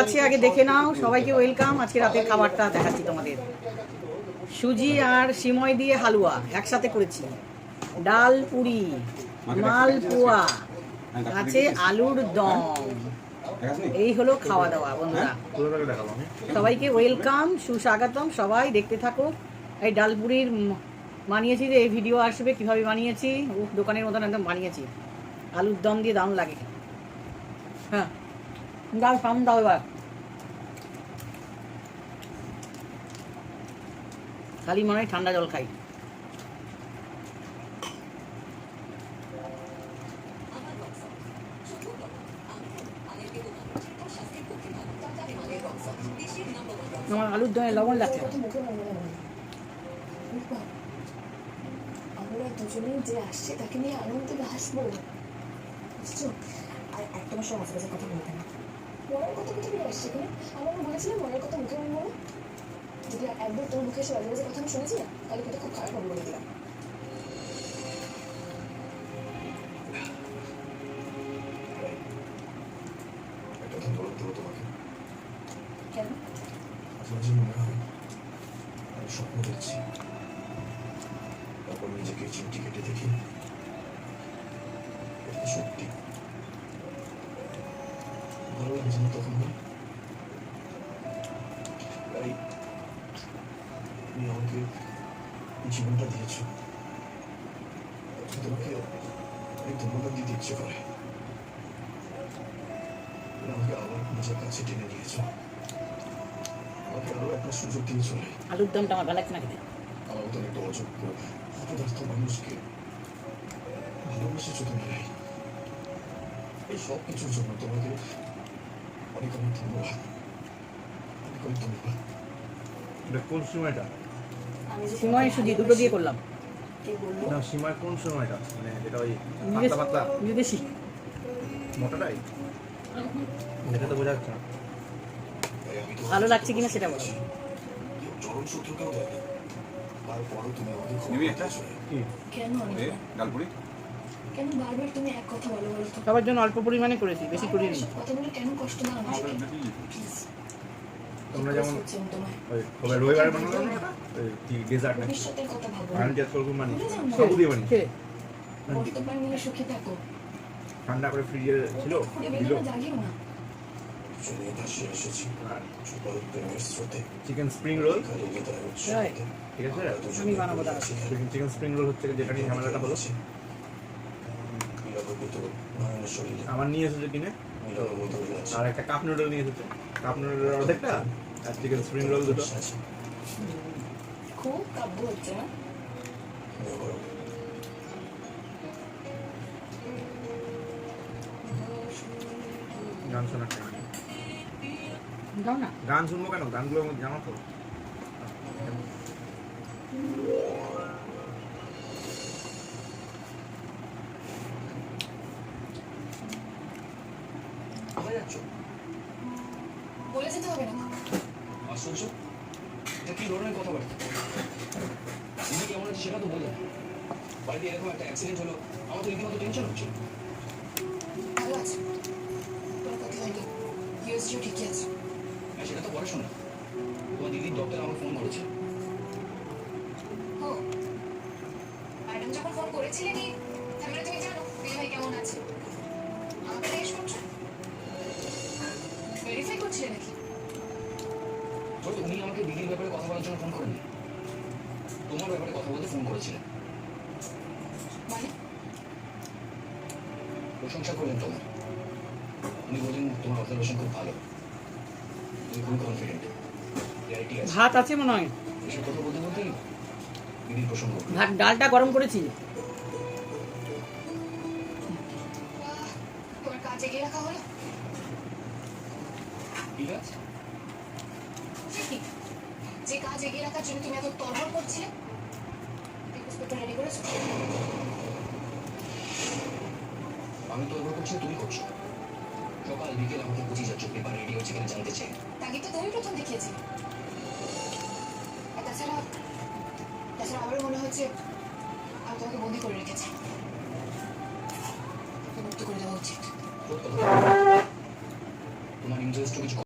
আছে আগে দেখে নাও। সবাইকে ওয়েলকাম। আজকে রাতের খাবারটা দেখাচ্ছি তোমাদের। সুজি আর সিময় দিয়ে হালুয়া একসাথে করেছি, ডাল পুরি, মালপোয়া আছে, আলুর দম। এই হলো খাওয়া দাওয়া বন্ধুরা। সবাইকে ওয়েলকাম, সুস্বাগতম। সবাই দেখতে থাকো। এই ডাল পুরির বানিয়েছি, যে এই ভিডিও আসবে কিভাবে বানিয়েছি। দোকানের মতন একদম বানিয়েছি। আলুর দম দিয়ে দারুণ লাগে। হ্যাঁ, দাও সামনে দাও। এবার খালি মনে হয় ঠান্ডা জল খাই। আমার আলুর দমে লবণ লাগছে। আমরা দুজনেই যে আসছে তাকে নিয়ে আনন্দে হাসবো, বুঝছো? আর একটা মাসের আশেপাশে কথা বলতে না। মনের কথা কোথায় নিয়ে আসছে এখানে? আমার বলেছিলাম মনের কথা মুখে আমি বলো। যদি একবার তোর মুখে এসে বাজে কথা আমি শুনেছি না, তাহলে কিন্তু খুব খারাপ হবে বলে দিলাম। কেন? মনে হয় আমি স্বপ্ন দেখছি, তারপর নিজেকে চিমটি কেটে দেখি এটা সত্যি। ভালো লাগছে না তখন? তাই তুমি আমাকে জীবনটা দিয়েছ, তোমাকে অনেক ধন্যবাদ দিতে ইচ্ছে করে। আমাকে আবার নিজের কাছে টেনে নিয়েছ, আমাকে আরো একটা সুযোগ দিয়ে চলে। আলুর দমটা আমার ভালো লাগছে না। আমার মতন একটা অযোগ্য অপদার্থ মানুষকে ভালোবেসেছো তুমি। এই সব কিছুর জন্য তোমাকে অনেক অনেক ধন্যবাদ, অনেক অনেক ধন্যবাদ। এটা কোন সময়টা? সিময় সুজি দুটো দিয়ে করলাম। কে বললো? না, সীমায় কোন সময়টা? মানে যেটা ওই পাতলা পাতলা বিদেশি মোটাটাই, এটা তো বোঝা যাচ্ছে না। ভালো লাগছে কিনা সেটা বলো। চরম শত্রুকেও দেয়নি, তারপরও তুমি আমাকে কেন আমি ডালপুরি কেন বারবার তুমি এক কথা বলো বলো তো? সবার জন্য অল্প পরিমাণে করেছি, বেশি করিনি। কথা বলে কেন কষ্ট দাও আমাকে? প্লিজ তোমরা যেমন তোমায় ওই রবিবারে বানানো না ওই কি ডেজার্ট নাকি ভবিষ্যতের কথা ভাবো। আমি জাস্ট করব মানে সব দিয়ে বানি কে? বর্তমান নিয়ে সুখী থাকো। ঠান্ডা করে ফ্রিজে ছিল দিল। বেদনা জাগিও না। চলে ভাসিয়ে এসেছি ছোটর প্রেমের স্রোতে। চিকেন স্প্রিং রোল, কারিয়ে দেয় উৎসাহ। Right. ঠিক আছে? আমি বানাবো দাঁড়া। চিকেন স্প্রিং রোল হচ্ছে যেটা নিয়ে ঝামেলাটা হলো। বিরহবিত নয়নের শরীরে আমার নিয়ে এসেছে কিনে, নীরব মধুর আছে। আর একটা কাপ নুডল নিয়ে এসেছে। কাপ নুডলের অর্ধেকটা আর চিকেন স্প্রিং রোল দুটো। খুব কাব্য হচ্ছে না? গান শোনার টাইম নেই। দাও না। গান শুনবো কেন? গানগুলো জানো তো। কোথায় যাচ্ছ? বলে যেতে হবে না। আশ্চর্য, এটা কি ধরনের কথাবার্তা? তুমি কেমন আছে সেটা তো বললে না। বাড়িতে এরকম একটা অ্যাক্সিডেন্ট হলো, আমার তো রীতিমতো টেনশন হচ্ছে। ভালো আছে, কোনো ক্ষতি হয়নি। ইউএসজিও ঠিকই আছে। আর সেটা তো পরে শোনা। তোমার দিদির ডক্টর আমার ফোন করেছে। ও, ম্যাডাম যখন ফোন করেছিলেনই, তার মানে তুমি জানো দিদি ভাই কেমন আছে। আমাকে জিজ্ঞেস করছো? ভেরিফাই করছিলে নাকি? তো উনি আমাকে দিদির ব্যাপারে কথা বলার জন্য ফোন করেননি, তোমার ব্যাপারে কথা বলতে ফোন করেছিলেন। মানে প্রশংসা করলেন তোমার। উনি বললেন তোমার অবজারভেশন খুব ভালো, তুমি খুব কনফিডেন্ট, ক্ল্যারিটি আছে। ভাত আছে মনে হয়। এসব কথা বলতে বলতেই দিদির প্রসঙ্গ। ভাত ডালটা গরম করেছি। তোমার কাজ এগিয়ে রাখা হলো? ঠিক আছে, যে কাজ এগিয়ে রাখার জন্য তুমি এত তড়বড় করছিলে, পেপার রেডি করেছো? আমি তো এবার করছি, তুমি করছো। সকাল বিকেল আমাকে বুঝিয়ে যাচ্ছ পেপার রেডি হচ্ছে কিনা জানতে চাই। তাকে তো তুমি প্রথম দেখিয়েছিলে। আর তাছাড়া আমারও মনে হচ্ছে আমি তোমাকে বন্দি করে রেখেছি। মুক্ত করে দেওয়া উচিত। তোমার ইন্টারেস্ট কিছু